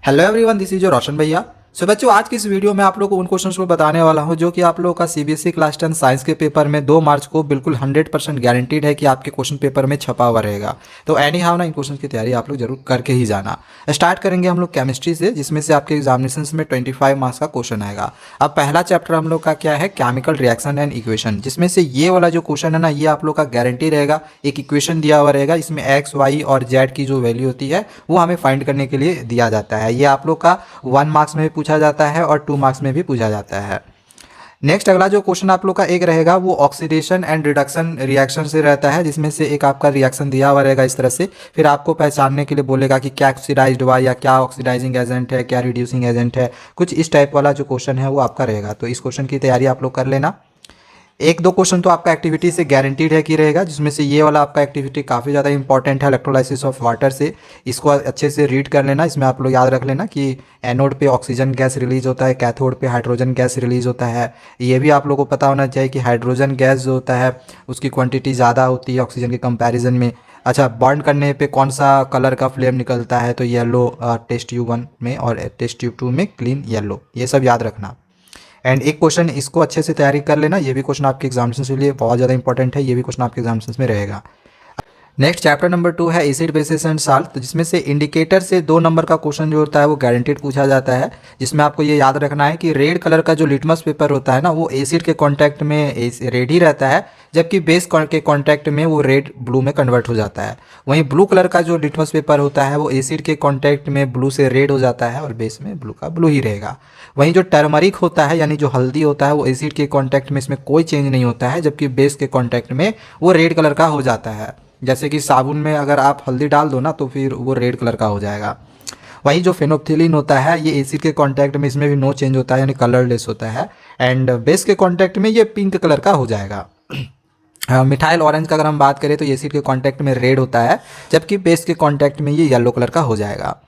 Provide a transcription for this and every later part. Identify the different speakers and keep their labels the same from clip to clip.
Speaker 1: Hello everyone, this is your Roshan भैया। So बच्चों, आज की इस वीडियो में आप लोग को उन क्वेश्चंस को बताने वाला हूं जो कि आप लोगों का सीबीएसई क्लास 10 साइंस के पेपर में 2 मार्च को बिल्कुल 100% गारंटीड है कि आपके क्वेश्चन पेपर में छपा हुआ रहेगा। तो एनी हाउ ना, इन क्वेश्चन की तैयारी आप लोग जरूर करके ही जाना। स्टार्ट करेंगे हम लोग केमिस्ट्री से, जिसमें से आपके एग्जामिनेशन में 25 मार्क्स का क्वेश्चन आएगा। अब पहला चैप्टर हम लोग का क्या है, केमिकल रिएक्शन एंड इक्वेशन, जिसमें से ये वाला जो क्वेश्चन है ना, ये आप लोग का गारंटी रहेगा। एक इक्वेशन दिया हुआ रहेगा, इसमें एक्स वाई और जेड की जो वैल्यू होती है वो हमें फाइंड करने के लिए दिया जाता है। ये आप लोग का 1 मार्क्स में भी पूछा जाता है और 2 मार्क्स में भी पूछा जाता है। नेक्स्ट अगला जो क्वेश्चन आप लोग का एक रहेगा वो ऑक्सीडेशन एंड रिडक्शन रिएक्शन से रहता है, जिसमें से एक आपका रिएक्शन दिया हुआ रहेगा इस तरह से। फिर आपको पहचानने के लिए बोलेगा कि क्या ऑक्सीडाइज्ड हुआ या क्या ऑक्सीडाइजिंग एजेंट है, क्या रिड्यूसिंग एजेंट है। कुछ इस टाइप वाला जो क्वेश्चन है वो आपका रहेगा। तो इस क्वेश्चन की तैयारी आप लोग कर लेना। एक दो क्वेश्चन तो आपका एक्टिविटी से गारंटीड है कि रहेगा, जिसमें से ये वाला आपका एक्टिविटी काफ़ी ज़्यादा इंपॉर्टेंट है, इलेक्ट्रोलाइसिस ऑफ वाटर से। इसको अच्छे से रीड कर लेना। इसमें आप लोग याद रख लेना कि एनोड पे ऑक्सीजन गैस रिलीज होता है, कैथोड पे हाइड्रोजन गैस रिलीज होता है। ये भी आप लोगों को पता होना चाहिए कि हाइड्रोजन गैस जो होता है उसकी क्वांटिटी ज़्यादा होती है ऑक्सीजन के कंपैरिजन में। अच्छा, बर्न करने पे कौन सा कलर का फ्लेम निकलता है, तो येलो टेस्ट ट्यूब 1 में और टेस्ट ट्यूब 2 में क्लीन येलो। ये सब याद रखना। एंड एक क्वेश्चन इसको अच्छे से तैयारी कर लेना, ये भी क्वेश्चन आपके एग्जामिनेशन के लिए बहुत ज़्यादा इंपॉर्टेंट है। ये भी क्वेश्चन आपके एग्जामिनेशन में रहेगा। नेक्स्ट चैप्टर नंबर 2 है एसिड बेसिस एंड साल्ट, तो जिसमें से इंडिकेटर से 2 नंबर का क्वेश्चन जो होता है वो गारंटीड पूछा जाता है। जिसमें आपको ये याद रखना है कि रेड कलर का जो लिटमस पेपर होता है ना, वो एसिड के कांटेक्ट में रेड ही रहता है, जबकि बेस के कांटेक्ट में वो रेड ब्लू में कन्वर्ट हो जाता है। वहीं ब्लू कलर का जो लिटमस पेपर होता है वो एसिड के कांटेक्ट में ब्लू से रेड हो जाता है और बेस में ब्लू का ब्लू ही रहेगा। वहीं जो टर्मरिक होता है यानी जो हल्दी होता है वो एसिड के कांटेक्ट में इसमें कोई चेंज नहीं होता है, जबकि बेस के कांटेक्ट में वो रेड कलर का हो जाता है। जैसे कि साबुन में अगर आप हल्दी डाल दो ना तो फिर वो रेड कलर का हो जाएगा। वहीं जो फेनोप्थिलीन होता है ये एसिड के कांटेक्ट में इसमें भी नो चेंज होता है, यानी कलरलेस होता है। एंड बेस के कांटेक्ट में ये पिंक कलर का हो जाएगा। मिथाइल ऑरेंज का अगर हम बात करें तो एसिड के कांटेक्ट में रेड होता है, जबकि बेस के कांटेक्ट में ये येलो कलर का हो जाएगा।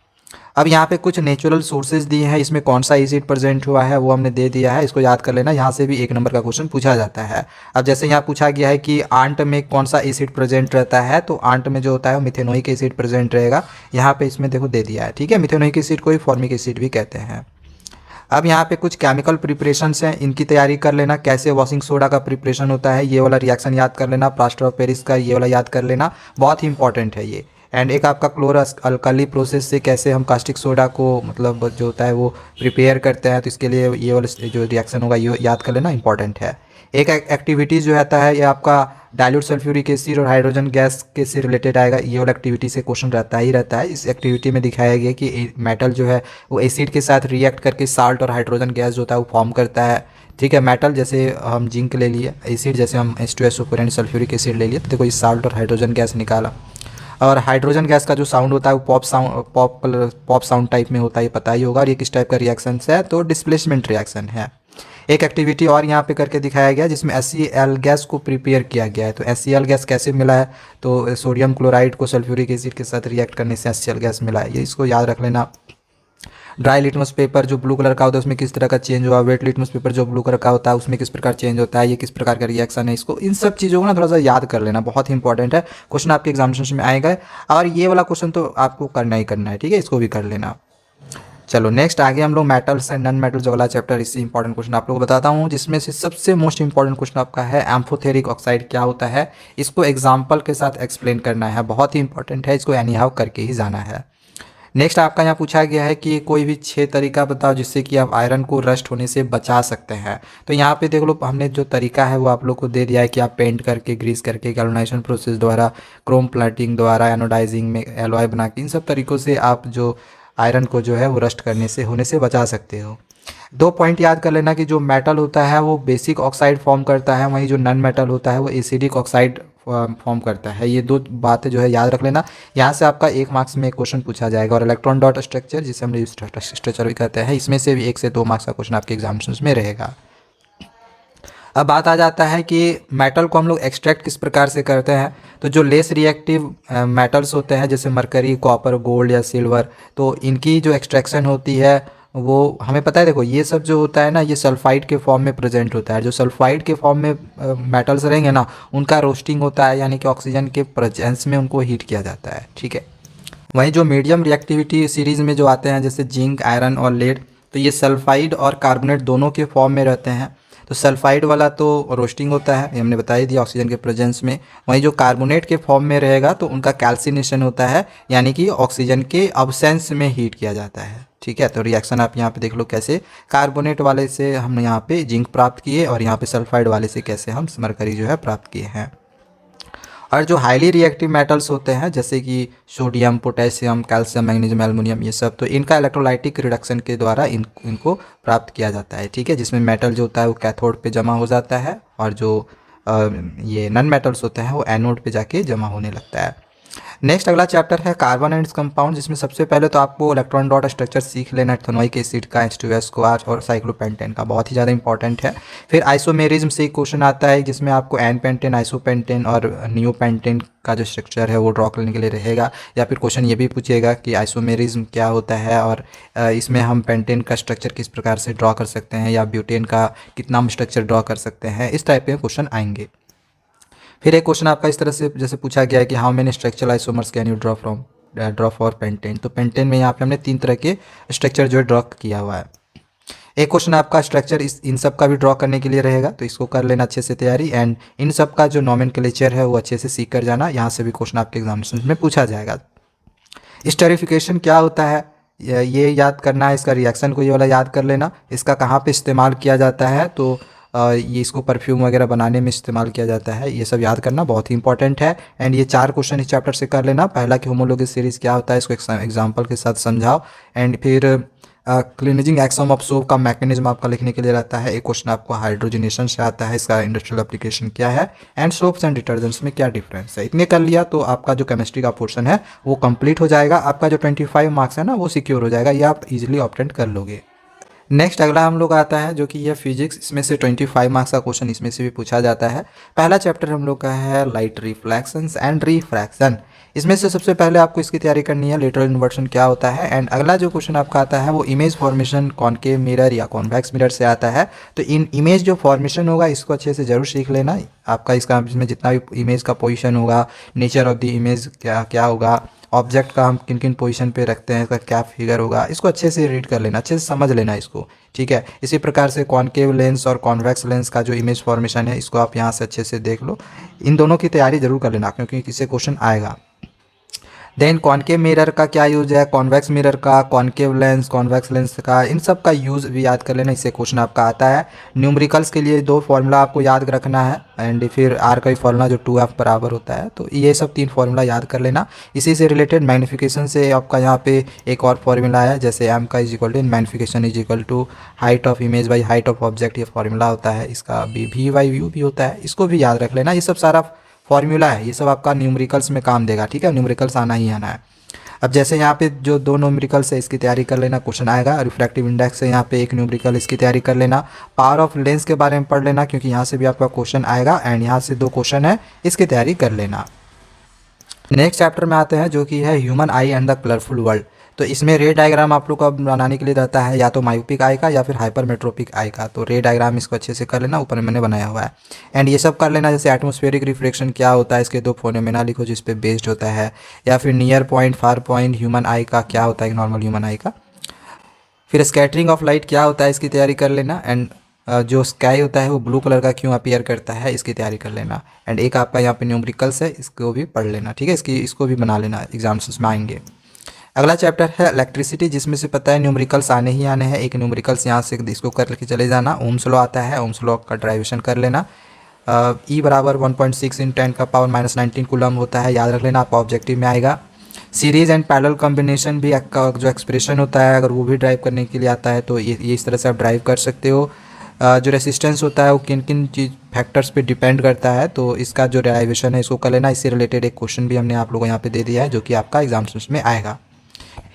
Speaker 1: अब यहाँ पे कुछ नेचुरल सोर्सेज दिए हैं, इसमें कौन सा एसिड प्रेजेंट हुआ है वो हमने दे दिया है, इसको याद कर लेना। यहाँ से भी 1 नंबर का क्वेश्चन पूछा जाता है। अब जैसे यहाँ पूछा गया है कि आंट में कौन सा एसिड प्रेजेंट रहता है, तो आंट में जो होता है वो मिथेनोइक एसिड प्रेजेंट रहेगा। यहाँ पे इसमें देखो दे दिया है, ठीक है। मिथेनोइक एसिड को ही फॉर्मिक एसिड भी कहते हैं। अब यहाँ पे कुछ केमिकल प्रिपरेशंस हैं, इनकी तैयारी कर लेना। कैसे वॉशिंग सोडा का प्रिपरेशन होता है ये वाला रिएक्शन याद कर लेना। प्लास्टर ऑफ पेरिस का ये वाला याद कर लेना, बहुत ही इंपॉर्टेंट है ये। एंड एक आपका क्लोरस अल्कली प्रोसेस से कैसे हम कास्टिक सोडा को मतलब जो होता है वो प्रिपेयर करते हैं, तो इसके लिए ये वाला जो रिएक्शन होगा ये याद कर लेना, इंपॉर्टेंट है। एक एक्टिविटी जो रहता है ये आपका डाइल्यूट सल्फ्यूरिक एसिड और हाइड्रोजन गैस के से रिलेटेड आएगा। ये वाला एक्टिविटी से क्वेश्चन रहता ही रहता है। इस एक्टिविटी में दिखाया गया कि मेटल जो है वो एसिड के साथ रिएक्ट करके साल्ट और हाइड्रोजन गैस जो होता है वो फॉर्म करता है, ठीक है। मेटल जैसे हम जिंक ले लिए, एसिड जैसे हम H2SO4 यानी सल्फ्यूरिक एसिड ले लिए, तो देखो इस साल्ट और हाइड्रोजन गैस निकाला। और हाइड्रोजन गैस का जो साउंड होता है वो पॉप साउंड टाइप में होता है, ये पता ही होगा। और ये किस टाइप का रिएक्शन है, तो डिस्प्लेसमेंट रिएक्शन है। एक एक्टिविटी और यहाँ पे करके दिखाया गया जिसमें HCl गैस को प्रिपेयर किया गया है। तो HCl गैस कैसे मिला है, तो सोडियम क्लोराइड को सल्फ्यूरिक एसिड के साथ रिएक्ट करने से HCl गैस मिला है, ये इसको याद रख लेना। ड्राई लिटमस पेपर जो ब्लू कलर का होता है उसमें किस तरह का चेंज हुआ, वेट लिटमस पेपर जो ब्लू कलर का होता है उसमें किस प्रकार चेंज होता है, ये किस प्रकार का रिएक्शन है, इसको इन सब चीज़ों को ना थोड़ा सा याद कर लेना, बहुत ही इंपॉर्टेंट है। क्वेश्चन आपके एग्जामिनेशन में आएगा और ये वाला क्वेश्चन तो आपको करना ही करना है, ठीक है, इसको भी कर लेना। चलो नेक्स्ट आगे हम लोग मेटल्स एंड नॉन मेटल्स वाला चैप्टर, इससे इंपॉर्टेंट क्वेश्चन आप लोगों को बताता हूँ, जिसमें से सबसे मोस्ट इंपॉर्टेंट क्वेश्चन आपका है एम्फोथेरिक ऑक्साइड क्या होता है। इसको एग्जाम्पल के साथ एक्सप्लेन करना है, बहुत ही इंपॉर्टेंट है, इसको एनी हाउ करके ही जाना है। नेक्स्ट आपका यहाँ पूछा गया है कि कोई भी 6 तरीका बताओ जिससे कि आप आयरन को रस्ट होने से बचा सकते हैं। तो यहाँ पे देख लो, हमने जो तरीका है वो आप लोग को दे दिया है कि आप पेंट करके, ग्रीस करके, गैल्वेनाइजेशन प्रोसेस द्वारा, क्रोम प्लेटिंग द्वारा, एनोडाइजिंग में एलॉय बना के, इन सब तरीक़ों से आप जो आयरन को जो है वो रस्ट करने से होने से बचा सकते हो। 2 पॉइंट याद कर लेना कि जो मेटल होता है वो बेसिक ऑक्साइड फॉर्म करता है, वहीं जो नॉन मेटल होता है वो एसिडिक ऑक्साइड फॉर्म करता है। ये 2 बातें जो है याद रख लेना। यहाँ से आपका 1 मार्क्स में एक क्वेश्चन पूछा जाएगा। और इलेक्ट्रॉन डॉट स्ट्रक्चर, जिसे हम स्ट्रक्चर भी कहते हैं, इसमें से भी 1 से 2 मार्क्स का क्वेश्चन आपके एग्जामिनेशन में रहेगा। अब बात आ जाता है कि मेटल को हम लोग एक्सट्रैक्ट किस प्रकार से करते हैं। तो जो लेस रिएक्टिव मेटल्स होते हैं जैसे मरकरी, कॉपर, गोल्ड या सिल्वर, तो इनकी जो एक्सट्रैक्शन होती है वो हमें पता है। देखो ये सब जो होता है ना, ये सल्फाइड के फॉर्म में प्रेजेंट होता है। जो सल्फाइड के फॉर्म में मेटल्स रहेंगे ना, उनका रोस्टिंग होता है, यानी कि ऑक्सीजन के प्रेजेंस में उनको हीट किया जाता है, ठीक है। वहीं जो मीडियम रिएक्टिविटी सीरीज़ में जो आते हैं जैसे जिंक, आयरन और लेड, तो ये सल्फाइड और कार्बोनेट दोनों के फॉर्म में रहते हैं। तो सल्फाइड वाला तो रोस्टिंग होता है, ये हमने बता ही दिया, ऑक्सीजन के प्रेजेंस में। वहीं जो कार्बोनेट के फॉर्म में रहेगा तो उनका कैल्सिनेशन होता है, यानी कि ऑक्सीजन के अब्सेंस में हीट किया जाता है। ठीक है, तो रिएक्शन आप यहाँ पे देख लो कैसे कार्बोनेट वाले से हम यहाँ पे जिंक प्राप्त किए और यहाँ पे सल्फाइड वाले से कैसे हम मरकरी जो है प्राप्त किए हैं। और जो हाईली रिएक्टिव मेटल्स होते हैं जैसे कि sodium, potassium, calcium, magnesium, aluminium, ये सब, तो इनका इलेक्ट्रोलाइटिक रिडक्शन के द्वारा इनको प्राप्त किया जाता है। ठीक है, जिसमें मेटल जो होता है वो कैथोड पे जमा हो जाता है और जो ये नॉन मेटल्स होते हैं वो एनोड पे जाके जमा होने लगता है। नेक्स्ट अगला चैप्टर है कार्बन एंड कंपाउंड, जिसमें सबसे पहले तो आपको इलेक्ट्रॉन डॉट स्ट्रक्चर सीख लेना है, इथेनोइक एसिड का, H2S को आज, और साइक्लोपेंटेन का, बहुत ही ज़्यादा इंपॉर्टेंट है। फिर आइसोमेरिज्म से एक क्वेश्चन आता है जिसमें आपको एन पेंटेन, आइसोपेंटेन और नियोपेंटेन का जो स्ट्रक्चर है वो ड्रॉ करने के लिए रहेगा। या फिर क्वेश्चन ये भी पूछेगा कि आइसोमेरिज्म क्या होता है और इसमें हम पेंटेन का स्ट्रक्चर किस प्रकार से ड्रॉ कर सकते हैं, या ब्यूटेन का कितना हम स्ट्रक्चर ड्रॉ कर सकते हैं, इस टाइप के क्वेश्चन आएंगे। फिर एक क्वेश्चन आपका इस तरह से जैसे पूछा गया है कि how many structural isomers can you draw for pentane. तो पेंटेन में यहाँ पे हमने 3 तरह के स्ट्रक्चर जो है ड्रॉ किया हुआ है। एक क्वेश्चन आपका स्ट्रक्चर इन सब का भी ड्रॉ करने के लिए रहेगा, तो इसको कर लेना अच्छे से तैयारी, एंड इन सब का जो नॉमेनक्लेचर है वो अच्छे से सीख कर जाना, यहाँ से भी क्वेश्चन आपके एग्जामिनेशन में पूछा जाएगा। स्टेरिफिकेशन क्या होता है ये याद करना है, इसका रिएक्शन को ये वाला याद कर लेना। इसका कहाँ पे इस्तेमाल किया जाता है, तो ये इसको परफ्यूम वगैरह बनाने में इस्तेमाल किया जाता है, ये सब याद करना बहुत ही इंपॉर्टेंट है। एंड ये 4 क्वेश्चन इस चैप्टर से कर लेना। पहला कि होमोलॉजी सीरीज़ क्या होता है, इसको एग्जांपल के साथ समझाओ। एंड फिर क्लीनिजिंग एक्सम ऑफ सोप का मैकेनिज्म आपका लिखने के लिए रहता है। एक क्वेश्चन आपको हाइड्रोजनेशन से आता है, इसका इंडस्ट्रियल एप्लीकेशन क्या है, एंड सोप्स एंड डिटर्जेंट्स में क्या डिफरेंस है। इतने कर लिया तो आपका जो केमिस्ट्री का पोर्शन है वो कंप्लीट हो जाएगा। आपका जो 25 मार्क्स है ना वो सिक्योर हो जाएगा, ये आप इजीली ऑब्टेन कर लोगे। नेक्स्ट अगला हम लोग आता है जो कि यह फिजिक्स, इसमें से 25 मार्क्स का क्वेश्चन इसमें से भी पूछा जाता है। पहला चैप्टर हम लोग का है लाइट रिफ्लेक्शंस एंड रिफ्रैक्शन। इसमें से सबसे पहले आपको इसकी तैयारी करनी है, लेटरल इन्वर्शन क्या होता है। एंड अगला जो क्वेश्चन आपका आता है वो इमेज फॉर्मेशन कॉनकेव मिरर या कॉन्वेक्स मिरर से आता है। तो इन इमेज जो फॉर्मेशन होगा इसको अच्छे से जरूर सीख लेना। आपका इसका इसमें जितना भी इमेज का पोजीशन होगा, नेचर ऑफ द इमेज क्या क्या होगा, ऑब्जेक्ट का हम किन किन पोजीशन पे रखते हैं, इसका क्या फिगर होगा, इसको अच्छे से रीड कर लेना, अच्छे से समझ लेना इसको। ठीक है, इसी प्रकार से कॉनकेव लेंस और कॉन्वेक्स लेंस का जो इमेज फॉर्मेशन है इसको आप यहाँ से अच्छे से देख लो। इन दोनों की तैयारी जरूर कर लेना क्योंकि इससे क्वेश्चन आएगा। देन कॉनकेव मिरर का क्या यूज है, कॉन्वेक्स मिरर का, कॉनकेव लेंस, कॉन्वेक्स लेंस का, इन सब का यूज़ भी याद कर लेना, इससे क्वेश्चन आपका आता है। न्यूमेरिकल्स के लिए 2 फार्मूला आपको याद रखना है, एंड फिर आर का फार्मूला जो 2f बराबर होता है, तो ये सब 3 फार्मूला याद कर लेना। इसी से रिलेटेड मैग्नीफिकेशन से आपका यहाँ पे एक और फार्मूला है, जैसे m का is equal to magnification is equal to height of image by height of object, ये फार्मूला होता है। इसका v बाई व्यू भी होता है, इसको भी याद रख लेना। ये सब सारा फॉर्मूला है, ये सब आपका न्यूमेरिकल्स में काम देगा। ठीक है, न्यूमेरिकल्स आना ही आना है। अब जैसे यहाँ पे जो 2 न्यूमेरिकल्स है इसकी तैयारी कर लेना, क्वेश्चन आएगा। रिफ्रैक्टिव इंडेक्स है यहाँ पे एक न्यूमेरिकल, इसकी तैयारी कर लेना। पावर ऑफ लेंस के बारे में पढ़ लेना क्योंकि यहाँ से भी आपका क्वेश्चन आएगा, एंड यहाँ से 2 क्वेश्चन है, इसकी तैयारी कर लेना। नेक्स्ट चैप्टर में आते हैं जो कि है human I and the colourful world. तो इसमें रे डायग्राम आप लोग का बनाने के लिए रहता है, या तो मायोपिक आई का या फिर हाइपरमेट्रोपिक आई का। तो रे डायग्राम इसको अच्छे से कर लेना, ऊपर मैंने बनाया हुआ है। एंड ये सब कर लेना, जैसे एटमॉस्फेरिक रिफ्लेक्शन क्या होता है, इसके 2 फोनेमेना लिखो जिस पे बेस्ड होता है, या फिर near point, far point, human आई का क्या होता है, नॉर्मल ह्यूमन आई का। फिर स्कैटरिंग ऑफ लाइट क्या होता है, इसकी तैयारी कर लेना। एंड जो स्काई होता है वो ब्लू कलर का क्यों अपीयर करता है, इसकी तैयारी कर लेना। एंड एक आपका यहाँ पे न्यूमेरिकल्स है, इसको भी पढ़ लेना। ठीक है, इसको भी बना लेना, एग्जाम्स में आएंगे। अगला चैप्टर है इलेक्ट्रिसिटी, जिसमें से पता है न्यूमेरिकल्स आने ही आने हैं। एक न्यूमेरिकल्स यहाँ से इसको कर लेके चले जाना। ओम्स लॉ आता है, ओम्स लॉ का ड्राइवेशन कर लेना। E बराबर 1.6 × 10⁻⁻19 कूलम होता है, याद रख लेना, आपका ऑब्जेक्टिव में आएगा। सीरीज एंड पैरेलल कॉम्बिनेशन भी आपका जो एक्सप्रेशन होता है अगर वो भी ड्राइव करने के लिए आता है तो ये इस तरह से आप ड्राइव कर सकते हो। जो रेसिस्टेंस होता है वो किन किन चीज फैक्टर्स पे डिपेंड करता है, तो इसका जो डेरिवेशन है इसको कर लेना। इससे रिलेटेड एक क्वेश्चन भी हमने आप लोगों को यहाँ पे दे दिया है जो कि आपका एग्जाम्स में आएगा।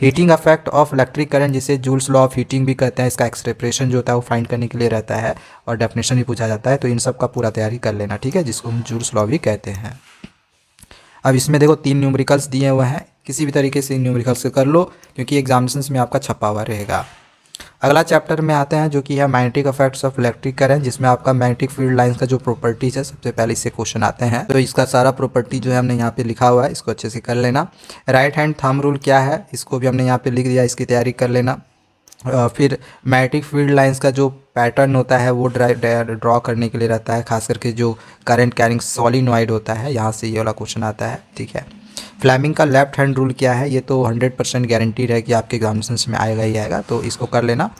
Speaker 1: Heating effect of electric current, जिसे जूल्स लॉ ऑफ हीटिंग भी कहते हैं, इसका एक्सप्रेशन जो होता है वो फाइंड करने के लिए रहता है और डेफिनेशन भी पूछा जाता है। तो इन सब का पूरा तैयारी कर लेना, ठीक है, जिसको हम जूल्स लॉ भी कहते हैं। अब इसमें देखो 3 न्यूमेरिकल्स दिए हुए हैं, किसी भी तरीके से इन न्यूमेरिकल्स से कर लो क्योंकि एग्जामिनेशंस में आपका छपा हुआ रहेगा। अगला चैप्टर में आते हैं जो कि है magnetic effects of electric current, जिसमें आपका मैग्नेटिक फील्ड लाइंस का जो प्रॉपर्टीज है सबसे पहले इससे क्वेश्चन आते हैं। तो इसका सारा प्रॉपर्टी जो है हमने यहाँ पे लिखा हुआ है, इसको अच्छे से कर लेना। राइट हैंड थंब रूल क्या है इसको भी हमने यहाँ पे लिख दिया, इसकी तैयारी कर लेना। फिर मैग्नेटिक फील्ड लाइंस का जो पैटर्न होता है वो ड्रॉ करने के लिए रहता है, खास करके जो करंट कैरिंग सॉलिनॉइड होता है यहाँ से ये वाला क्वेश्चन आता है। ठीक है, फ्लेमिंग का लेफ्ट हैंड रूल क्या है, ये तो 100% गारंटीड है कि आपके एग्जामिनेशन में आएगा ही आएगा, तो इसको कर लेना।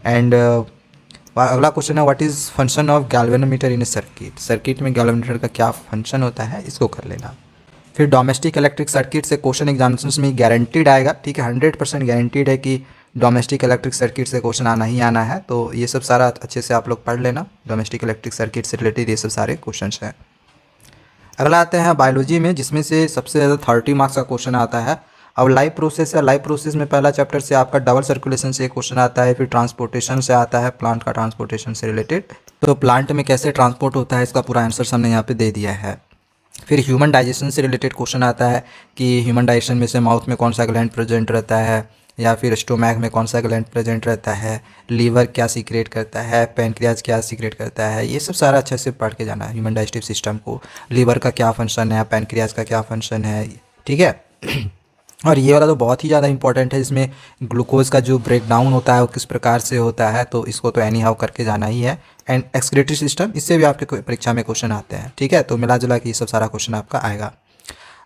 Speaker 1: एंड अगला क्वेश्चन है what is function of galvanometer in A circuit, circuit में गैल्वेनोमीटर का क्या फंक्शन होता है, इसको कर लेना। फिर डोमेस्टिक इलेक्ट्रिक सर्किट से क्वेश्चन एग्जामिनेशन में गारंटीड आएगा। ठीक है, 100% गारंटीड है कि डोमेस्टिक इलेक्ट्रिक सर्किट से क्वेश्चन आना ही आना है, तो ये सब सारा अच्छे से आप लोग पढ़ लेना। डोमेस्टिक इलेक्ट्रिक सर्किट से रिलेटेड ये सब सारे क्वेश्चन हैं। अगला आते हैं बायोलॉजी में, जिसमें से सबसे ज़्यादा 30 मार्क्स का क्वेश्चन आता है। अब लाइफ प्रोसेस है, लाइफ प्रोसेस में पहला चैप्टर से आपका डबल सर्कुलेशन से एक क्वेश्चन आता है, फिर ट्रांसपोर्टेशन से आता है, प्लांट का ट्रांसपोर्टेशन से रिलेटेड। तो प्लांट में कैसे ट्रांसपोर्ट होता है इसका पूरा आंसर हमने यहाँ पे दे दिया है। फिर ह्यूमन डाइजेशन से रिलेटेड क्वेश्चन आता है कि ह्यूमन डाइजेशन में से माउथ में कौन सा ग्लैंड प्रेजेंट रहता है, या फिर स्टोमैक में कौन सा ग्लैंड प्रेजेंट रहता है, लीवर क्या सीक्रेट करता है, पैनक्रियाज क्या सीक्रेट करता है, ये सब सारा अच्छे से पढ़ के जाना है ह्यूमन डाइजेस्टिव सिस्टम को। लीवर का क्या फंक्शन है, पैनक्रियाज का क्या फंक्शन है। ठीक है और ये वाला तो बहुत ही ज़्यादा इंपॉर्टेंट है, इसमें ग्लूकोज का जो ब्रेक डाउन होता है वो किस प्रकार से होता है, तो इसको तो एनी हाउ करके जाना ही है। एंड एक्सक्रीटरी सिस्टम, इससे भी आपके परीक्षा में क्वेश्चन आते हैं। ठीक है, तो मिला जुला के ये सब सारा क्वेश्चन आपका आएगा।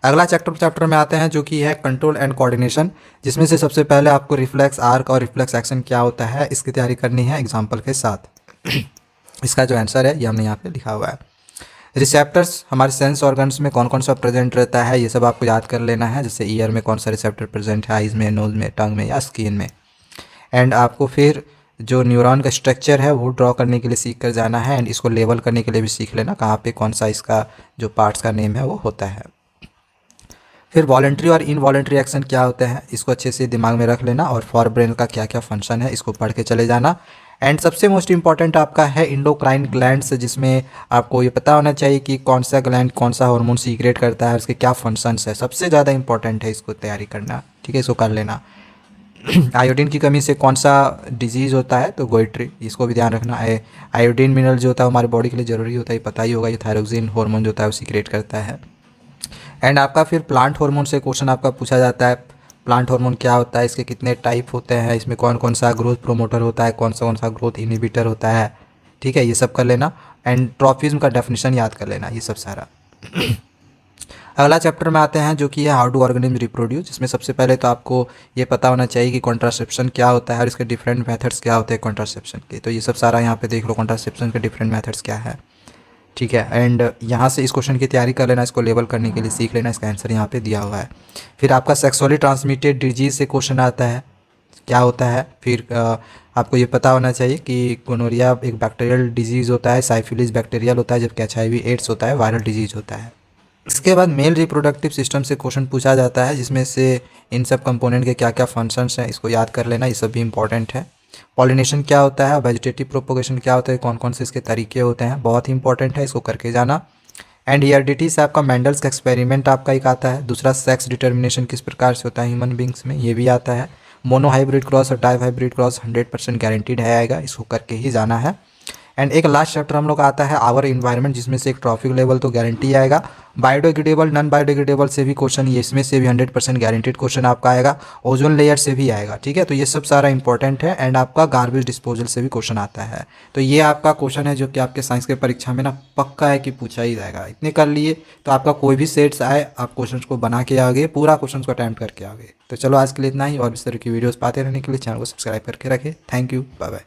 Speaker 1: अगला चैप्टर में आते हैं जो कि है कंट्रोल एंड कोऑर्डिनेशन, जिसमें से सबसे पहले आपको रिफ्लेक्स आर्क और रिफ्लेक्स एक्शन क्या होता है इसकी तैयारी करनी है एग्जाम्पल के साथ। इसका जो आंसर है ये हमने यहाँ पे लिखा हुआ है। रिसेप्टर्स हमारे सेंस ऑर्गन्स में कौन कौन सा प्रेजेंट रहता है ये सब आपको याद कर लेना है, जैसे ईयर में कौन सा रिसेप्टर प्रेजेंट है, आइज़ में, नोज़ में, टंग में या स्किन में। एंड आपको फिर जो न्यूरॉन का स्ट्रक्चर है वो ड्रॉ करने के लिए सीख कर जाना है, एंड इसको लेबल करने के लिए भी सीख लेना कहाँ पे कौन सा इसका जो पार्ट्स का नेम है वो होता है। फिर वॉलंटरी और इनवॉलंटरी एक्शन क्या होते हैं इसको अच्छे से दिमाग में रख लेना, और फॉर ब्रेन का क्या क्या फंक्शन है इसको पढ़ के चले जाना। एंड सबसे मोस्ट इंपॉर्टेंट आपका है इंडोक्राइन ग्लैंड्स, जिसमें आपको ये पता होना चाहिए कि कौन सा ग्लैंड कौन सा हार्मोन सीक्रेट करता है, उसके क्या फंक्शंस है, सबसे ज़्यादा इंपॉर्टेंट है, इसको तैयारी करना। ठीक है, इसको कर लेना। आयोडीन की कमी से कौन सा डिजीज़ होता है, तो गोइट्री, इसको भी ध्यान रखना है। आयोडीन मिनरल जो होता है हमारी बॉडी के लिए ज़रूरी होता है, पता ही होगा, ये थायरोक्सिन हार्मोन जो होता है वो सीक्रेट करता है। एंड आपका फिर प्लांट हार्मोन से क्वेश्चन आपका पूछा जाता है, प्लांट हार्मोन क्या होता है, इसके कितने टाइप होते हैं, इसमें कौन कौन सा ग्रोथ प्रोमोटर होता है, कौन सा ग्रोथ इनहिबिटर होता है। ठीक है, ये सब कर लेना। एंड ट्रॉफिज्म का डेफिनेशन याद कर लेना, ये सब सारा। अगला चैप्टर में आते हैं जो कि है हाउ डू ऑर्गेनिज्म रिप्रोड्यूस, जिसमें सबसे पहले तो आपको ये पता होना चाहिए कि कॉन्ट्रासेप्शन क्या होता है और इसके डिफरेंट मेथड्स क्या होते हैं कॉन्ट्रासेप्शन के, तो ये सब सारा यहाँ पे देख लो कॉन्ट्रासेप्शन के डिफरेंट मेथड्स क्या है। ठीक है, एंड यहाँ से इस क्वेश्चन की तैयारी कर लेना, इसको लेबल करने के लिए सीख लेना, इसका आंसर यहाँ पे दिया हुआ है। फिर आपका सेक्सुअली ट्रांसमिटेड डिजीज से क्वेश्चन आता है, क्या होता है। फिर आपको ये पता होना चाहिए कि गोनोरिया एक बैक्टीरियल डिजीज़ होता है, साइफिलिस बैक्टीरियल होता है, जबकि HIV एड्स होता है वायरल डिजीज़ होता है। इसके बाद मेल रिप्रोडक्टिव सिस्टम से क्वेश्चन पूछा जाता है, जिसमें से इन सब कंपोनेंट के क्या क्या फंक्शंस हैं इसको याद कर लेना, ये सब भी इंपॉर्टेंट है। पॉलिनेशन क्या होता है, वेजिटेटिव प्रोपोगेशन क्या होता है, कौन कौन से इसके तरीके होते हैं, बहुत ही इंपॉर्टेंट है, इसको करके जाना। एंड हेरिडिटी से आपका मेंडल्स का एक्सपेरिमेंट आपका एक आता है। दूसरा सेक्स डिटर्मिनेशन किस प्रकार से होता है ह्यूमन बींग्स में, ये भी आता है। मोनो हाइब्रिड क्रॉस और डाई हाइब्रिड क्रॉस 100% गारंटीड है आएगा, इसको करके ही जाना है। एंड एक लास्ट चैप्टर हम लोग आता है आवर इन्वायरमेंट, जिसमें से एक ट्रॉफिक लेवल तो गारंटी आएगा। बायोडिग्रेडेबल नॉन बायोडिग्रेडेबल से भी क्वेश्चन, ये इसमें से भी 100% गारंटीड क्वेश्चन आपका आएगा। ओजोन लेयर से भी आएगा। ठीक है, तो ये सब सारा इंपॉर्टेंट है। एंड आपका गार्बेज डिस्पोजल से भी क्वेश्चन आता है। तो ये आपका क्वेश्चन है जो कि आपके साइंस के परीक्षा में ना पक्का है कि पूछा ही जाएगा। इतने कर लिए तो आपका कोई भी सेट्स आए आप क्वेश्चन को बना के आगे, पूरा क्वेश्चन को अटैम्प्ट करके आगे। तो चलो आज के लिए इतना ही, और इस तरह की वीडियोज़ पाते रहने के लिए चैनल को सब्सक्राइब करके रखें। Thank you, bye bye.